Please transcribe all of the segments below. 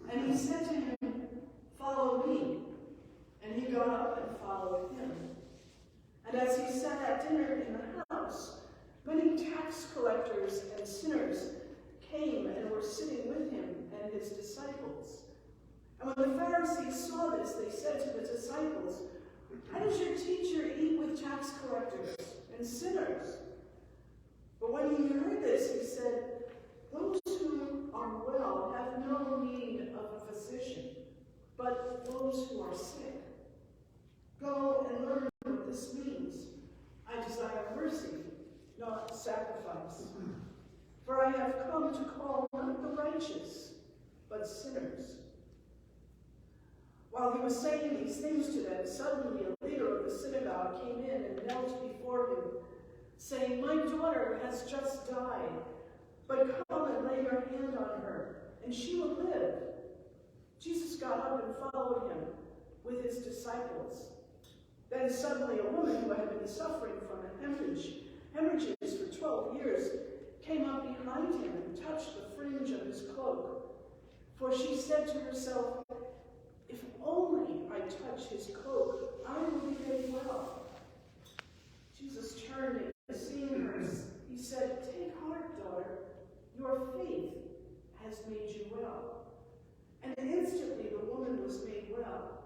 And he said to him, "Follow me." And he got up and followed him. And as he sat at dinner in the house, many tax collectors and sinners came and were sitting with him and his disciples. And when the Pharisees saw this, they said to the disciples, "How does your teacher eat with tax collectors and sinners?" But when he heard this, he said, "Those who are well have no need of a physician, but those who are sick. Go and learn what this means. I desire mercy, not sacrifice. For I have come to call not the righteous, but sinners." While he was saying these things to them, suddenly a leader of the synagogue came in and knelt before him, saying, "My daughter has just died, but come and lay your hand on her, and she will live." Jesus got up and followed him with his disciples. Then suddenly a woman who had been suffering from hemorrhages for 12 years came up behind him and touched the fringe of his cloak. For she said to herself, "If only I touch his cloak, I will be made well." Jesus turned and seeing her, he said, "Take heart, daughter, your faith has made you well." And instantly the woman was made well.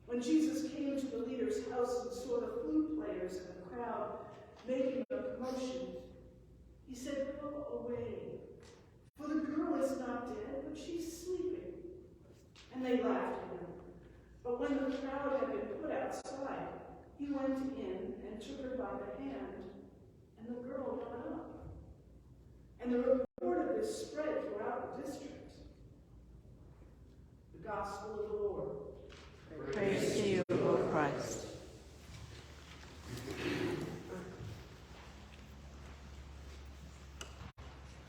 When Jesus came to the leader's house and saw the flute players and the crowd making a commotion, he said, "Go away, for the girl is not dead, but she's sleeping." And they laughed at him. But when the crowd had been put outside, he went in and took her by the hand, and the girl got up. And the report of this spread throughout the district. The Gospel of the Lord. Praise to you, O Christ.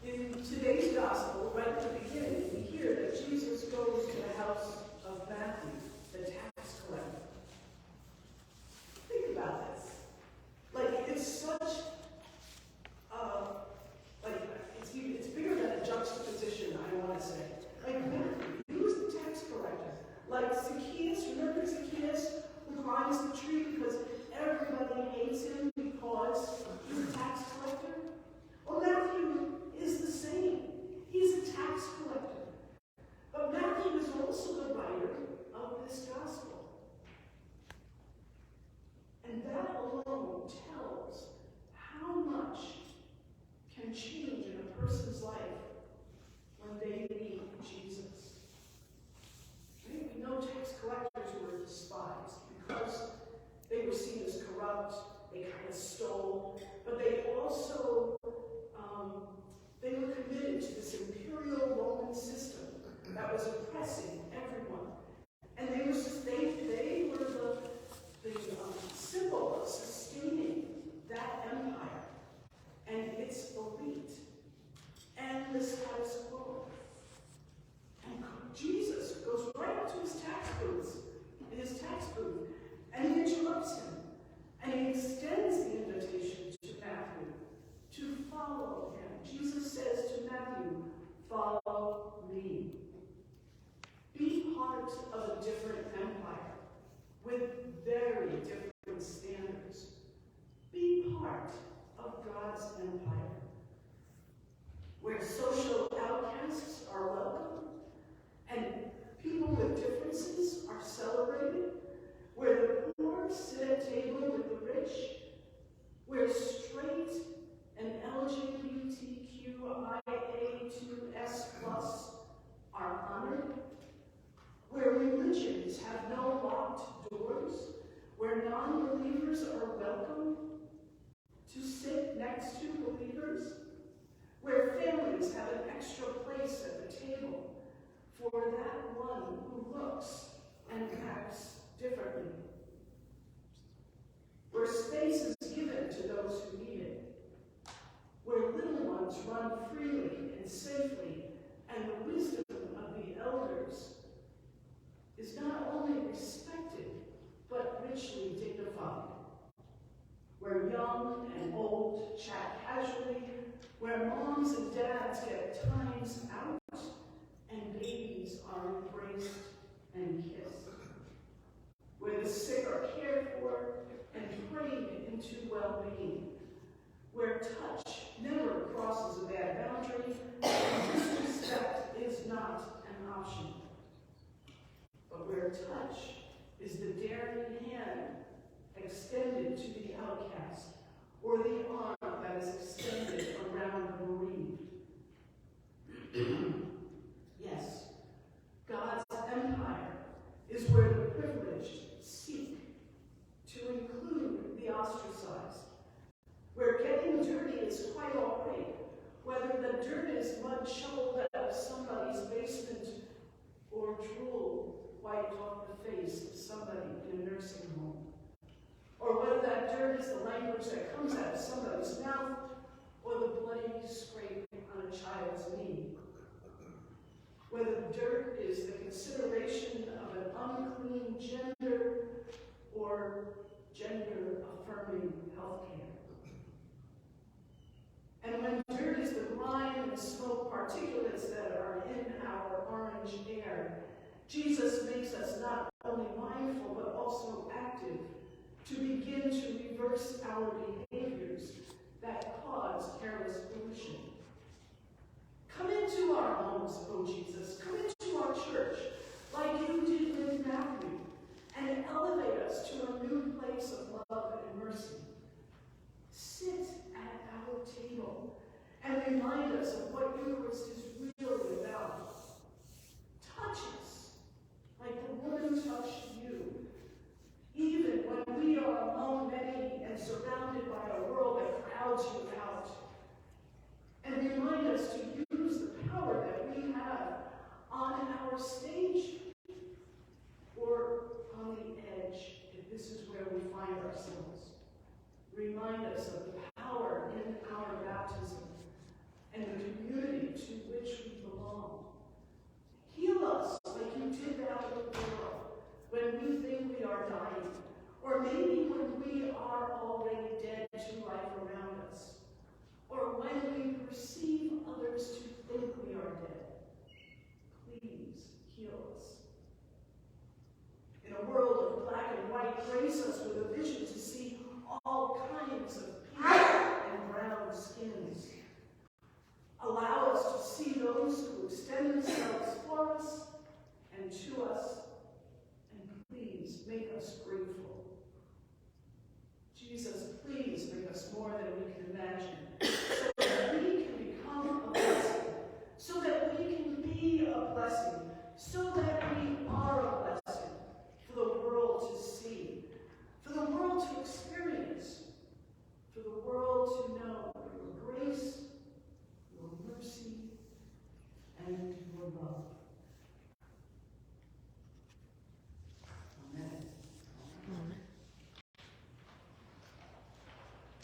In today's Gospel, right at the beginning, we hear that Jesus goes to the house of Matthew, the tax collector. Think about this. Like, it's such, it's bigger than a juxtaposition, I want to say. Like, Matthew, he was the tax collector. Like Zacchaeus, remember Zacchaeus who climbs the tree because everybody hates him because he's a tax collector? Well, Matthew is the same. He's a tax collector. But Matthew is also the writer of this gospel. And that alone tells how much can change in a person's life when they meet Jesus. We know tax collectors were despised because they were seen as corrupt, they kind of stole, but they also they were committed to this imperial Roman system that was oppressing everyone. And they were the symbol of sustaining that empire and its elite and the status quo. And Jesus goes right up to his tax booth, and he interrupts him, and he extends the invitation to Matthew to follow him. Jesus says to Matthew, "Follow me." Be part of a different empire with very different standards. Be part of God's empire, where social outcasts are welcome and people with differences are celebrated, where the poor sit at table with the rich, where straight and LGBTQIA2S+ are honored, where religions have no locked doors, where non-believers are welcome to sit next to believers, where families have an extra place at the table for that one who looks and acts differently, where space is given to those who need it, where little ones run freely and safely, and the wisdom of the elders is not only respected, but richly dignified, where young and old chat casually, where moms and dads get times out and babies are embraced and kissed, where the sick are cared for and prayed into well-being, where touch never crosses a bad boundary and disrespect is not an option, but where touch is the daring hand extended to the outcast, or the arm that is extended around the bereaved. Yes, God's empire is where the privileged seek to include the ostracized, where getting dirty is quite all right, whether the dirt is mud shoveled out of somebody's basement or drool wiped off the face of somebody in a nursing home, or whether that dirt is the language that comes out of somebody's mouth or the bloody scrape on a child's knee, whether the dirt is the consideration of an unclean gender or gender-affirming health care. And when dirt is the grime and smoke particulates that are in our orange air, Jesus makes us not only mindful but also active to begin to reverse our behaviors that cause careless pollution. Come into our homes, O Jesus. Come into our church like you did with Matthew, and elevate us to a new place of love and mercy. Sit at our table and remind us of what Eucharist is really about. Touch us like the woman touched you, even when we are among many and surrounded by a world that crowds you out. And remind us to use the power that we have on our stage or on the edge, if this is where we find ourselves. Remind us of the power in our baptism and the community to which we belong. Heal us like you did out of the world when we think we are dying, or maybe when we are already dead to life around us, or when we perceive others to think we are dead. Please heal us.